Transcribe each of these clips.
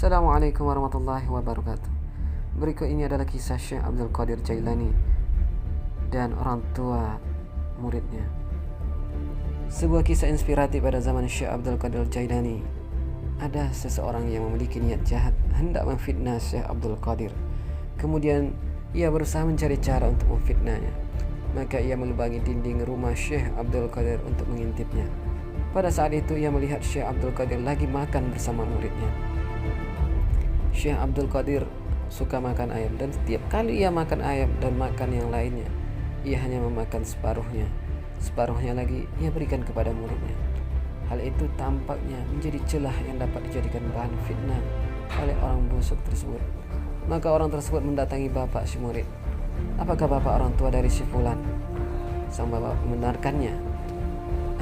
Assalamualaikum warahmatullahi wabarakatuh. Berikut ini adalah kisah Syekh Abdul Qadir Jailani dan orang tua muridnya. Sebuah kisah inspiratif pada zaman Syekh Abdul Qadir Jailani. Ada seseorang yang memiliki niat jahat hendak memfitnah Syekh Abdul Qadir. Kemudian ia berusaha mencari cara untuk memfitnahnya. Maka ia melubangi dinding rumah Syekh Abdul Qadir untuk mengintipnya. Pada saat itu ia melihat Syekh Abdul Qadir lagi makan bersama muridnya. Syekh Abdul Qadir suka makan ayam, dan setiap kali ia makan ayam dan makan yang lainnya, ia hanya memakan separuhnya. Separuhnya lagi ia berikan kepada muridnya. Hal itu tampaknya menjadi celah yang dapat dijadikan bahan fitnah oleh orang busuk tersebut. Maka orang tersebut mendatangi bapak si murid. Apakah bapak orang tua dari si fulan? Sang bapak membenarkannya.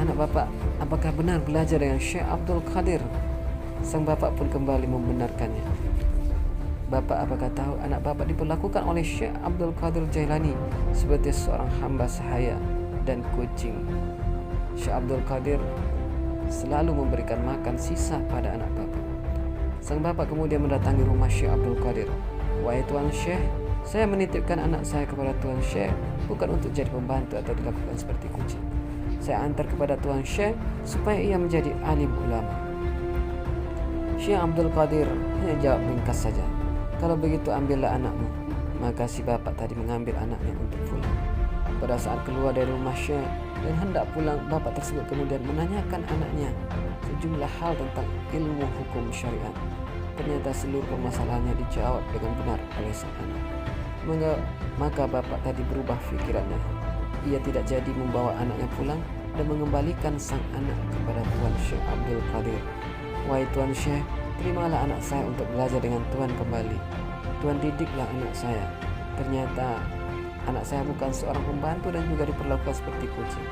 Anak bapak, apakah benar belajar dengan Syekh Abdul Qadir? Sang bapak pun kembali membenarkannya. Bapak, apakah tahu anak bapak diperlakukan oleh Syekh Abdul Qadir Jailani seperti seorang hamba sahaya dan kucing. Syekh Abdul Qadir selalu memberikan makan sisa pada anak bapak. Sang bapak kemudian mendatangi rumah Syekh Abdul Qadir. Wahai Tuan Syekh, saya menitipkan anak saya kepada Tuan Syekh bukan untuk jadi pembantu atau dilakukan seperti kucing. Saya antar kepada Tuan Syekh supaya ia menjadi alim ulama. Syekh Abdul Qadir hanya jawab ringkas saja, kalau begitu ambillah anakmu. Maka si bapak tadi mengambil anaknya untuk pulang. Pada saat keluar dari rumah Syekh dan hendak pulang, bapak tersebut kemudian menanyakan anaknya sejumlah hal tentang ilmu hukum syariat. Ternyata seluruh permasalahannya dijawab dengan benar oleh sang anak. Maka bapak tadi berubah pikirannya. Ia tidak jadi membawa anaknya pulang dan mengembalikan sang anak kepada Tuan Syekh Abdul Qadir. Wahai Tuan Syekh, terimalah anak saya untuk belajar dengan Tuan kembali. Tuan didiklah anak saya. Ternyata anak saya bukan seorang pembantu dan juga diperlakukan seperti kucing.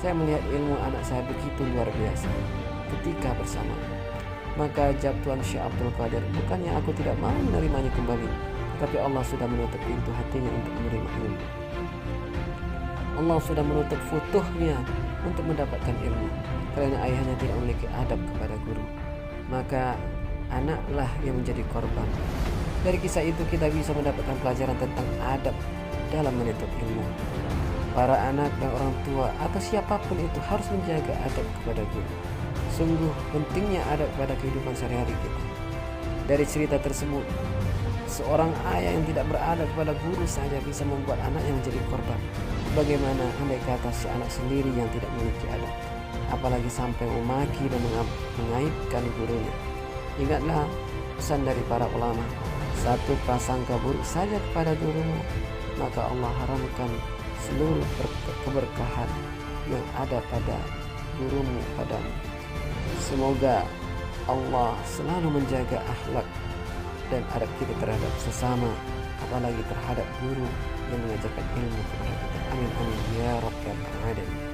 Saya melihat ilmu anak saya begitu luar biasa ketika bersama. Maka jawab Tuan Syekh Abdul Qadir, bukannya aku tidak mau menerimanya kembali, tetapi Allah sudah menutup pintu hatinya untuk menerima ilmu. Allah sudah menutup futuhnya untuk mendapatkan ilmu, karena ayahnya tidak memiliki adab kepada guru. Maka anaklah yang menjadi korban. Dari kisah itu kita bisa mendapatkan pelajaran tentang adab dalam menuntut ilmu. Para anak dan orang tua atau siapapun itu harus menjaga adab kepada guru. Sungguh pentingnya adab pada kehidupan sehari-hari kita. Dari cerita tersebut, seorang ayah yang tidak beradab kepada guru saja bisa membuat anaknya menjadi korban. Bagaimana andai kata si anak sendiri yang tidak memiliki adab, apalagi sampai memaki dan mengaibkan gurunya. Ingatlah pesan dari para ulama, satu prasangka buruk saja kepada gurumu, maka Allah haramkan seluruh keberkahan yang ada pada gurumu padamu. Semoga Allah selalu menjaga akhlak dan adab kita terhadap sesama, apalagi terhadap guru yang mengajarkan ilmu kepada kita. Amin amin ya rabbal alamin.